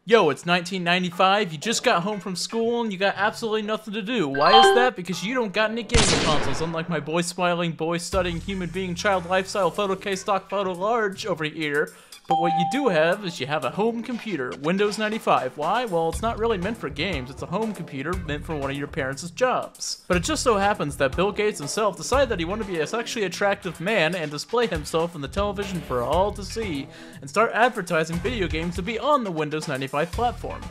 Yo, it's 1995, you just got home from school and you got absolutely nothing to do. Why is that? Because you don't got any gaming consoles, unlike my boy smiling, boy studying, human being, child lifestyle, photo case, stock photo large over here. But what you do have is you have a home computer, Windows 95. Why? Well, it's not really meant for games. It's a home computer meant for one of your parents' jobs. But it just so happens that Bill Gates himself decided that he wanted to be a sexually attractive man and display himself on the television for all to see, and start advertising video games to be on the Windows 95 platform.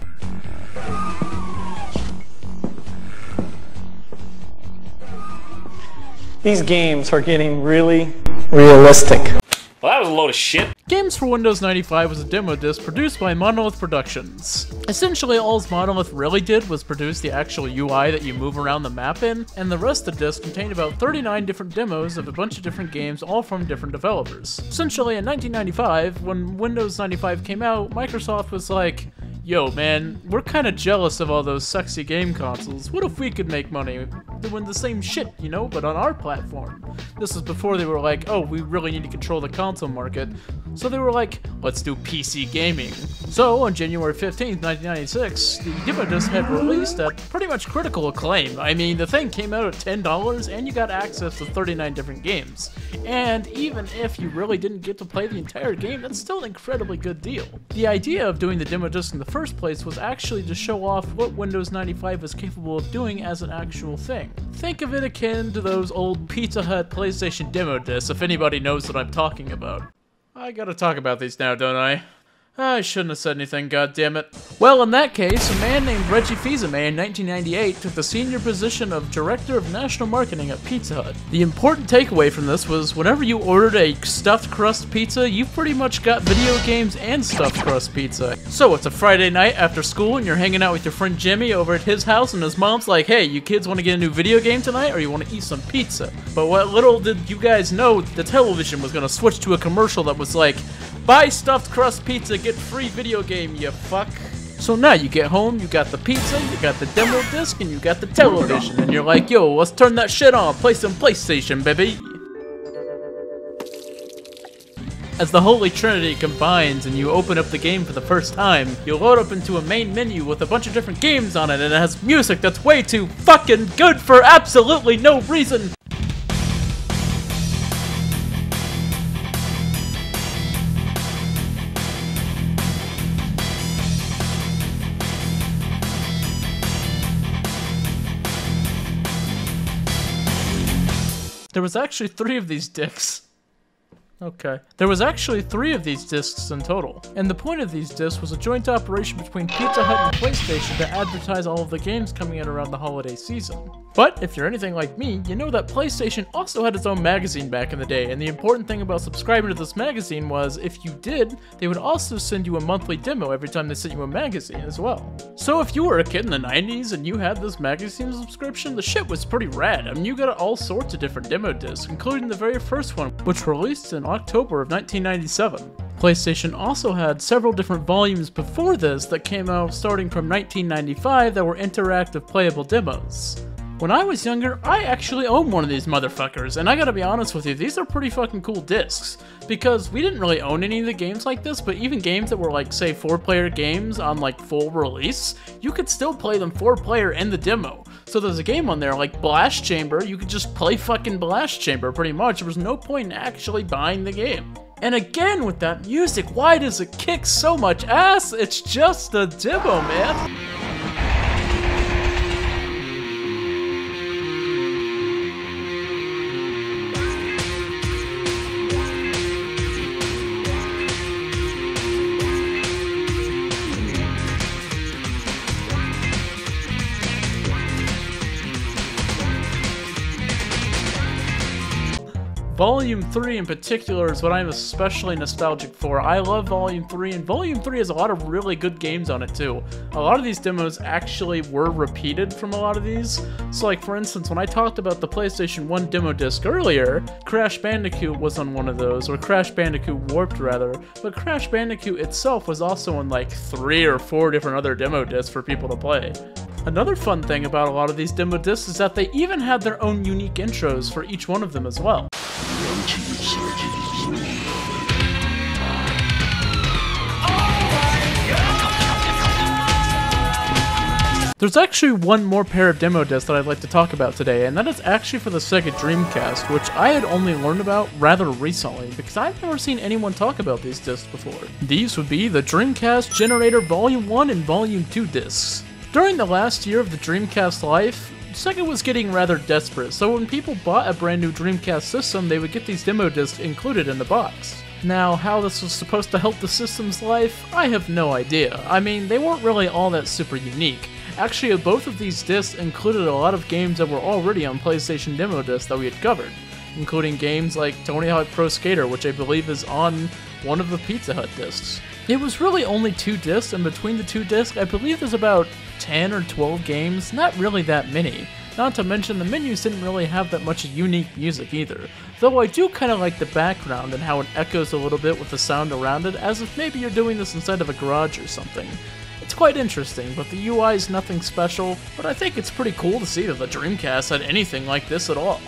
These games are getting really realistic. Well, that was a load of shit. Games for Windows 95 was a demo disc produced by Monolith Productions. Essentially, all Monolith really did was produce the actual UI that you move around the map in, and the rest of the disc contained about 39 different demos of a bunch of different games, all from different developers. Essentially, in 1995, when Windows 95 came out, Microsoft was like, yo man, we're kinda jealous of all those sexy game consoles. What if we could make money doing the same shit, you know, but on our platform? This was before they were like, oh, we really need to control the console market. So they were like, let's do PC gaming. So on January 15th, 1996, the demo disc had released at pretty much critical acclaim. I mean, the thing came out at $10 and you got access to 39 different games. And even if you really didn't get to play the entire game, that's still an incredibly good deal. The idea of doing the demo disc in the first place was actually to show off what Windows 95 was capable of doing as an actual thing. Think of it akin to those old Pizza Hut PlayStation demo discs, if anybody knows what I'm talking about. I gotta talk about these now, don't I? I shouldn't have said anything, goddammit. Well, in that case, a man named Reggie Fils-Aimé in 1998 took the senior position of Director of National Marketing at Pizza Hut. The important takeaway from this was whenever you ordered a stuffed crust pizza, you pretty much got video games and stuffed crust pizza. So it's a Friday night after school and you're hanging out with your friend Jimmy over at his house and his mom's like, hey, you kids want to get a new video game tonight or you want to eat some pizza? But what little did you guys know, the television was going to switch to a commercial that was like, buy stuffed crust pizza, get free video game, you fuck. So now you get home, you got the pizza, you got the demo disc, and you got the television, and you're like, yo, let's turn that shit on, play some PlayStation, baby. As the Holy Trinity combines and you open up the game for the first time, you load up into a main menu with a bunch of different games on it, and it has music that's way too fucking good for absolutely no reason. There was actually 3 of these discs. Okay. There was actually 3 of these discs in total. And the point of these discs was a joint operation between Pizza Hut and PlayStation to advertise all of the games coming out around the holiday season. But if you're anything like me, you know that PlayStation also had its own magazine back in the day, and the important thing about subscribing to this magazine was, if you did, they would also send you a monthly demo every time they sent you a magazine as well. So if you were a kid in the 90s and you had this magazine subscription, the shit was pretty rad. I mean, you got all sorts of different demo discs, including the very first one, which released in October of 1997. PlayStation also had several different volumes before this that came out starting from 1995 that were interactive playable demos. When I was younger, I actually owned one of these motherfuckers, and I gotta be honest with you, these are pretty fucking cool discs. Because we didn't really own any of the games like this, but even games that were like, say, 4-player games on like full release, you could still play them 4-player in the demo. So there's a game on there like Blast Chamber, you could just play fucking Blast Chamber pretty much. There was no point in actually buying the game. And again with that music, why does it kick so much ass? It's just a demo, man. Volume 3 in particular is what I'm especially nostalgic for. I love Volume 3, and Volume 3 has a lot of really good games on it too. A lot of these demos actually were repeated from a lot of these. So like for instance, when I talked about the PlayStation 1 demo disc earlier, Crash Bandicoot was on one of those, or Crash Bandicoot Warped rather, but Crash Bandicoot itself was also on like 3 or 4 different other demo discs for people to play. Another fun thing about a lot of these demo discs is that they even had their own unique intros for each one of them as well. There's actually one more pair of demo discs that I'd like to talk about today, and that is actually for the Sega Dreamcast, which I had only learned about rather recently, because I've never seen anyone talk about these discs before. These would be the Dreamcast Generator Volume 1 and Volume 2 discs. During the last year of the Dreamcast life, Sega was getting rather desperate, so when people bought a brand new Dreamcast system, they would get these demo discs included in the box. Now, how this was supposed to help the system's life, I have no idea. I mean, they weren't really all that super unique. Actually, both of these discs included a lot of games that were already on PlayStation demo discs that we had covered, including games like Tony Hawk Pro Skater, which I believe is on one of the Pizza Hut discs. It was really only 2 discs, and between the 2 discs, I believe there's about 10 or 12 games, not really that many. Not to mention, the menus didn't really have that much unique music either, though I do kind of like the background and how it echoes a little bit with the sound around it, as if maybe you're doing this inside of a garage or something. It's quite interesting, but the UI is nothing special, but I think it's pretty cool to see that the Dreamcast had anything like this at all.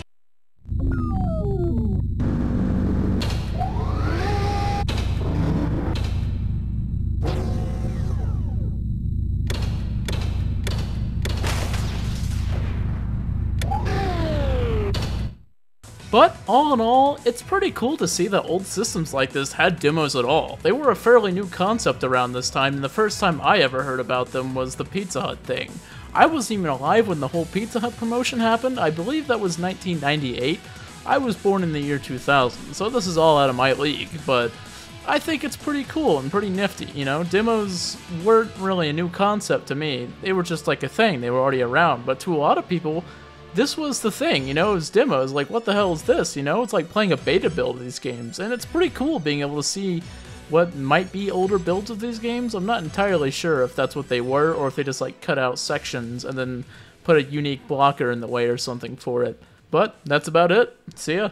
But, all in all, it's pretty cool to see that old systems like this had demos at all. They were a fairly new concept around this time, and the first time I ever heard about them was the Pizza Hut thing. I wasn't even alive when the whole Pizza Hut promotion happened. I believe that was 1998. I was born in the year 2000, so this is all out of my league, but I think it's pretty cool and pretty nifty, you know? Demos weren't really a new concept to me. They were just like a thing, they were already around, but to a lot of people, this was the thing, you know, it was demos, like what the hell is this, you know? It's like playing a beta build of these games, and it's pretty cool being able to see what might be older builds of these games. I'm not entirely sure if that's what they were, or if they just like cut out sections and then put a unique blocker in the way or something for it. But that's about it. See ya.